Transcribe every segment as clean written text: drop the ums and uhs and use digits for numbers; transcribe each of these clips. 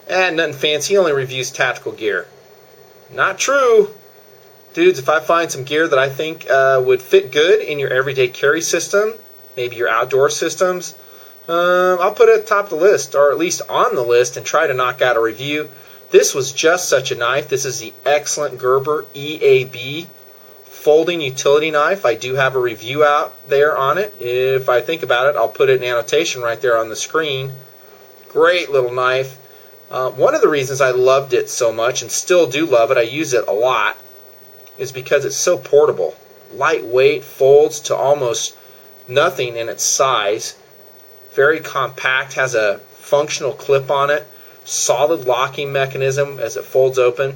Nutnfancy, he only reviews tactical gear. Not true. Dudes, if I find some gear that I think would fit good in your everyday carry system, maybe your outdoor systems, I'll put it at the top of the list, or at least on the list, and try to knock out a review. This was just such a knife. This is the excellent Gerber EAB folding utility knife. I do have a review out there on it. If I think about it, I'll put it in annotation right there on the screen. Great little knife. One of the reasons I loved it so much, and still do love it, I use it a lot, is because it's so portable. Lightweight, folds to almost nothing in its size. Very compact, has a functional clip on it, solid locking mechanism as it folds open,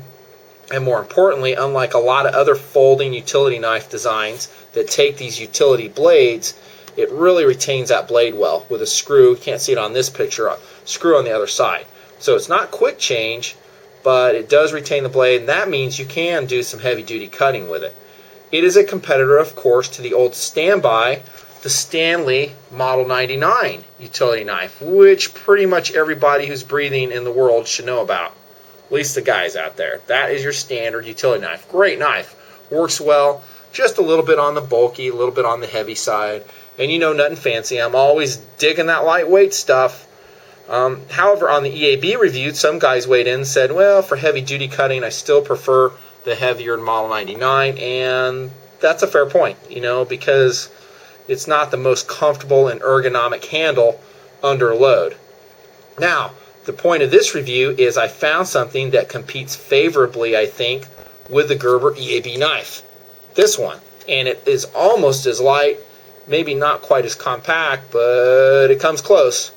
and more importantly, unlike a lot of other folding utility knife designs that take these utility blades, it really retains that blade well with a screw. You can't see it on this picture, a screw on the other side. So it's not quick change, but it does retain the blade, and that means you can do some heavy-duty cutting with it. It is a competitor, of course, to the old standby, the Stanley Model 99 utility knife, which pretty much everybody who's breathing in the world should know about, at least the guys out there. That is your standard utility knife. Great knife. Works well, just a little bit on the bulky, a little bit on the heavy side. And you know, Nutnfancy, I'm always digging that lightweight stuff. However, on the EAB review, some guys weighed in and said, well, for heavy-duty cutting, I still prefer the heavier Model 99, and that's a fair point, you know, because it's not the most comfortable and ergonomic handle under load. Now, the point of this review is I found something that competes favorably, I think, with the Gerber EAB knife. This one. And it is almost as light, maybe not quite as compact, but it comes close.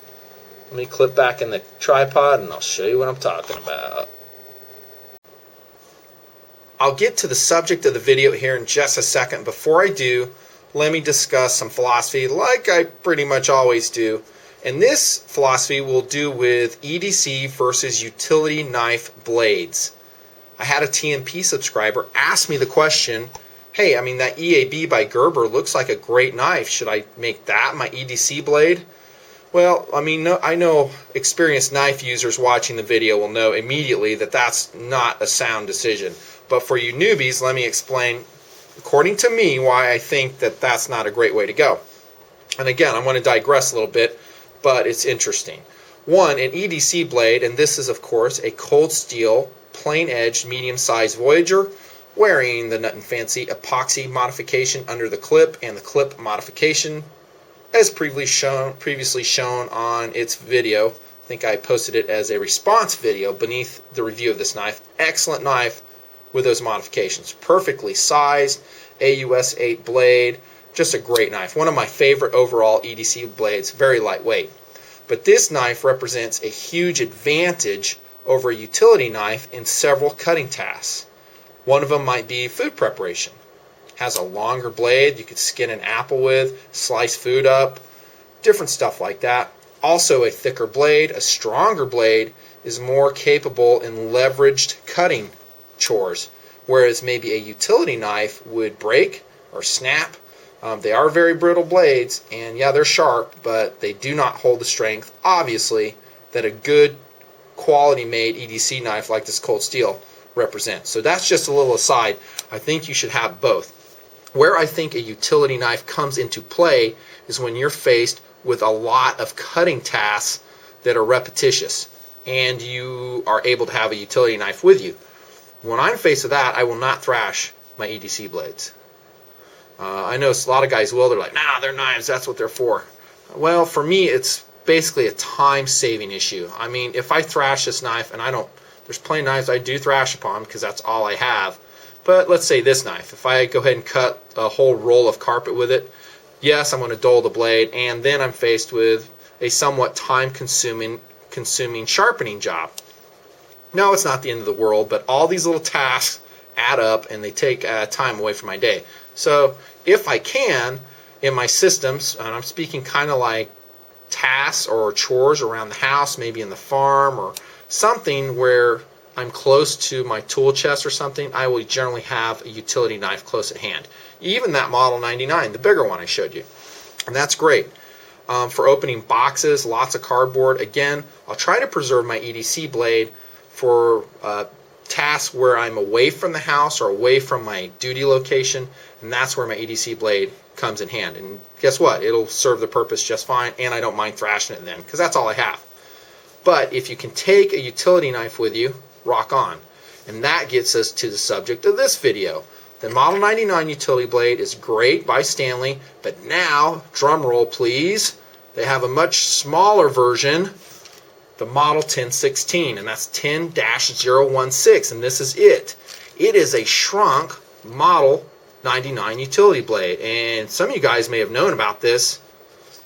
Let me clip back in the tripod and I'll show you what I'm talking about. I'll get to the subject of the video here in just a second. Before I do, let me discuss some philosophy like I pretty much always do. And this philosophy will do with EDC versus utility knife blades. I had a TMP subscriber ask me the question, hey, that EAB by Gerber looks like a great knife. Should I make that my EDC blade? Well, I know experienced knife users watching the video will know immediately that that's not a sound decision. But for you newbies, let me explain, according to me, why I think that that's not a great way to go. And again, I want to digress a little bit, but it's interesting. One, an EDC blade, and this is, of course, a cold steel, plain-edged, medium-sized Voyager, wearing the Nutnfancy epoxy modification under the clip and the clip modification, as previously shown on its video. I think I posted it as a response video beneath the review of this knife. Excellent knife with those modifications. Perfectly sized, AUS 8 blade, just a great knife. One of my favorite overall EDC blades, very lightweight. But this knife represents a huge advantage over a utility knife in several cutting tasks. One of them might be food preparation. Has a longer blade you could skin an apple with, slice food up, different stuff like that. Also a thicker blade, a stronger blade, is more capable in leveraged cutting chores, whereas maybe a utility knife would break or snap. They are very brittle blades, and yeah, they're sharp, but they do not hold the strength, obviously, that a good quality made EDC knife like this cold steel represents. So that's just a little aside. I think you should have both. Where I think a utility knife comes into play is when you're faced with a lot of cutting tasks that are repetitious and you are able to have a utility knife with you. When I'm faced with that, I will not thrash my EDC blades. I know a lot of guys will. They're like, nah, they're knives. That's what they're for. Well, for me, it's basically a time-saving issue. If I thrash this knife, and there's plenty of knives I do thrash upon because that's all I have. But let's say this knife, if I go ahead and cut a whole roll of carpet with it, yes, I'm going to dull the blade, and then I'm faced with a somewhat time-consuming sharpening job. No, it's not the end of the world, but all these little tasks add up, and they take time away from my day. So if I can, in my systems, and I'm speaking kind of like tasks or chores around the house, maybe in the farm, or something where I'm close to my tool chest or something, I will generally have a utility knife close at hand. Even that Model 99, the bigger one I showed you. And that's great. for opening boxes, lots of cardboard. Again, I'll try to preserve my EDC blade for tasks where I'm away from the house or away from my duty location, and that's where my EDC blade comes in hand. And guess what? It'll serve the purpose just fine, and I don't mind thrashing it then, because that's all I have. But if you can take a utility knife with you, rock on. And that gets us to the subject of this video. The Model 99 utility blade is great by Stanley, but now, drum roll please, they have a much smaller version, the Model 1016, and that's 10-016, and this is it. It is a shrunk Model 99 utility blade, and some of you guys may have known about this.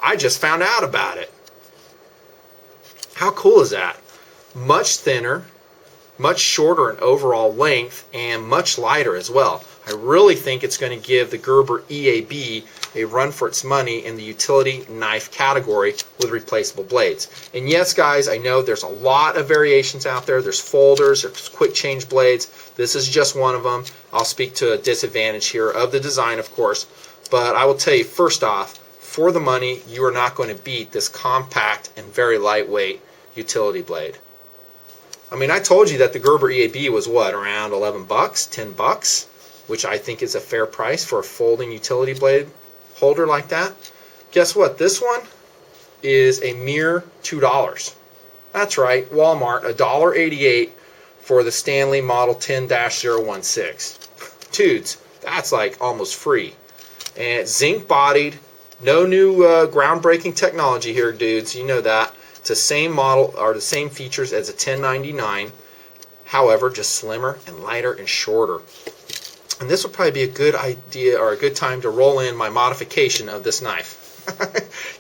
I just found out about it. How cool is that? Much thinner, much shorter in overall length, and much lighter as well. I really think it's going to give the Gerber EAB a run for its money in the utility knife category with replaceable blades. And yes, guys, I know there's a lot of variations out there. There's folders, there's quick change blades. This is just one of them. I'll speak to a disadvantage here of the design, of course. But I will tell you, first off, for the money, you are not going to beat this compact and very lightweight utility blade. I mean, I told you that the Gerber EAB was what, around 11 bucks, 10 bucks, which I think is a fair price for a folding utility blade holder like that. Guess what? This one is a mere $2. That's right, Walmart, $1.88 for the Stanley Model 10-016. Dudes, that's like almost free. And it's zinc bodied, no new groundbreaking technology here, dudes. You know that. It's the same model, or the same features as a 1099, however, just slimmer and lighter and shorter. And this would probably be a good idea or a good time to roll in my modification of this knife.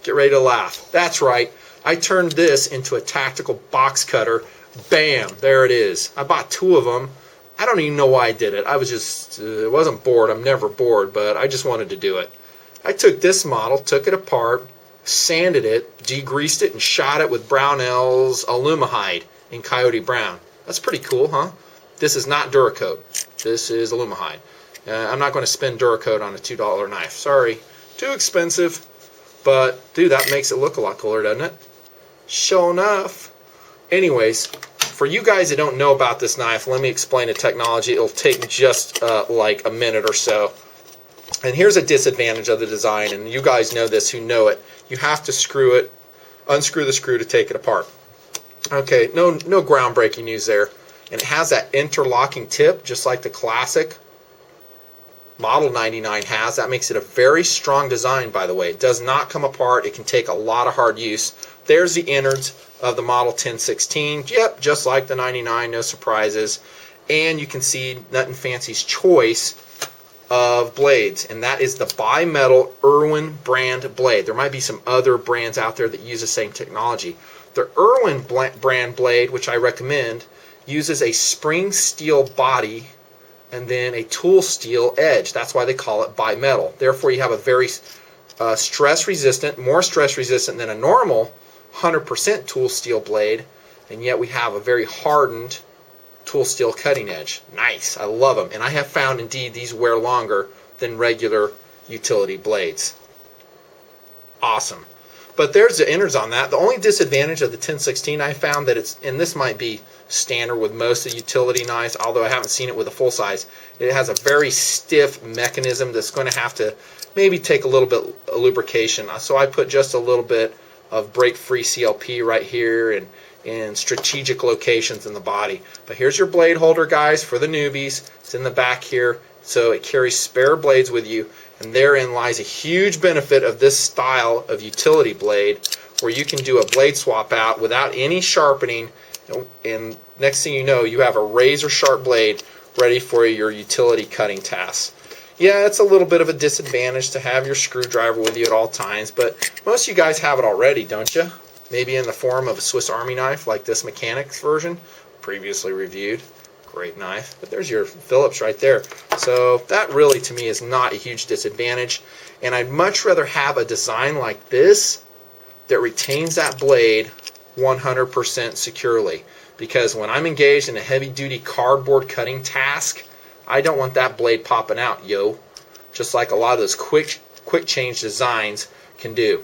Get ready to laugh. That's right, I turned this into a tactical box cutter. Bam, there it is. I bought 2 of them. I don't even know why I did it. I was just, I wasn't bored. I'm never bored, but I just wanted to do it. I took this model, took it apart, sanded it, degreased it, and shot it with Brownells AlumaHyde in Coyote Brown. That's pretty cool, huh? This is not Duracoat. This is AlumaHyde. I'm not going to spend Duracoat on a $2 knife. Sorry. Too expensive. But, dude, that makes it look a lot cooler, doesn't it? Sure enough. Anyways, for you guys that don't know about this knife, let me explain the technology. It'll take just like a minute or so. And here's a disadvantage of the design, and you guys know this who know it. You have to screw it, unscrew the screw to take it apart. Okay, no groundbreaking news there. And it has that interlocking tip, just like the classic Model 99 has. That makes it a very strong design, by the way. It does not come apart. It can take a lot of hard use. There's the innards of the Model 1016. Yep, just like the 99, no surprises. And you can see Nutnfancy's choice of blades, and that is the bimetal Irwin brand blade. There might be some other brands out there that use the same technology. The Irwin brand blade, which I recommend, uses a spring steel body and then a tool steel edge. That's why they call it bimetal. Therefore, you have a very stress resistant, more stress resistant than a normal 100% tool steel blade, and yet we have a very hardened tool steel cutting edge. Nice. I love them. And I have found indeed these wear longer than regular utility blades. Awesome. But there's the innards on that. The only disadvantage of the 1016 I found that it's, and this might be standard with most of the utility knives, although I haven't seen it with a full size, it has a very stiff mechanism that's going to have to maybe take a little bit of lubrication. So I put just a little bit of break-free CLP right here and in strategic locations in the body. But here's your blade holder, guys, for the newbies. It's in the back here, so it carries spare blades with you, and therein lies a huge benefit of this style of utility blade, where you can do a blade swap out without any sharpening, and next thing you know, you have a razor sharp blade ready for your utility cutting tasks. Yeah, it's a little bit of a disadvantage to have your screwdriver with you at all times, but most of you guys have it already, don't you? Maybe in the form of a Swiss Army knife like this Mechanics version, previously reviewed. Great knife. But there's your Phillips right there. So that really, to me, is not a huge disadvantage. And I'd much rather have a design like this that retains that blade 100% securely. Because when I'm engaged in a heavy-duty cardboard cutting task, I don't want that blade popping out, yo. Just like a lot of those quick change designs can do.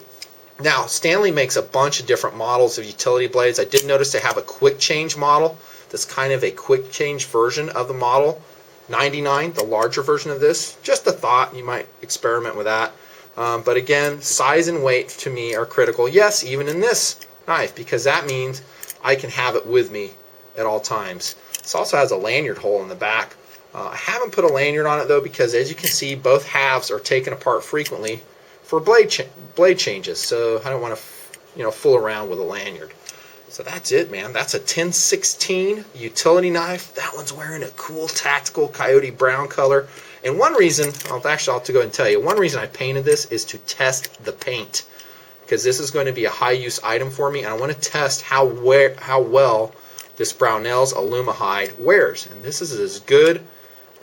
Now, Stanley makes a bunch of different models of utility blades. I did notice they have a quick change model that's kind of a quick change version of the Model 99, the larger version of this. Just a thought, you might experiment with that. But again, size and weight to me are critical. Yes, even in this knife, because that means I can have it with me at all times. This also has a lanyard hole in the back. I haven't put a lanyard on it though, because as you can see, both halves are taken apart frequently for blade changes. So I don't want to, fool around with a lanyard. So that's it, man. That's a 1016 utility knife. That one's wearing a cool tactical Coyote Brown color. And one reason, I'll go ahead and tell you, one reason I painted this is to test the paint, because this is going to be a high-use item for me, and I want to test how well this Brownells AlumaHyde wears. And this is as good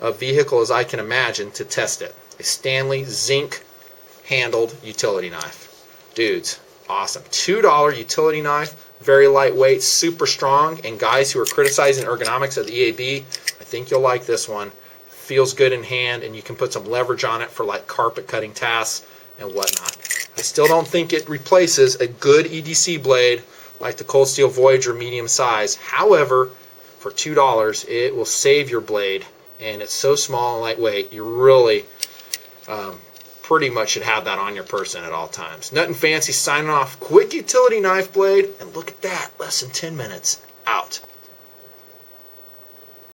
a vehicle as I can imagine to test it. A Stanley zinc-handled utility knife. Dudes, awesome. $2 utility knife. Very lightweight, super strong, and guys who are criticizing ergonomics of the EAB, I think you'll like this one. Feels good in hand, and you can put some leverage on it for like carpet cutting tasks and whatnot. I still don't think it replaces a good EDC blade like the Cold Steel Voyager medium size. However, for $2, it will save your blade, and it's so small and lightweight, you really pretty much should have that on your person at all times. Nutnfancy signing off. Quick utility knife blade, and look at that, less than 10 minutes. Out.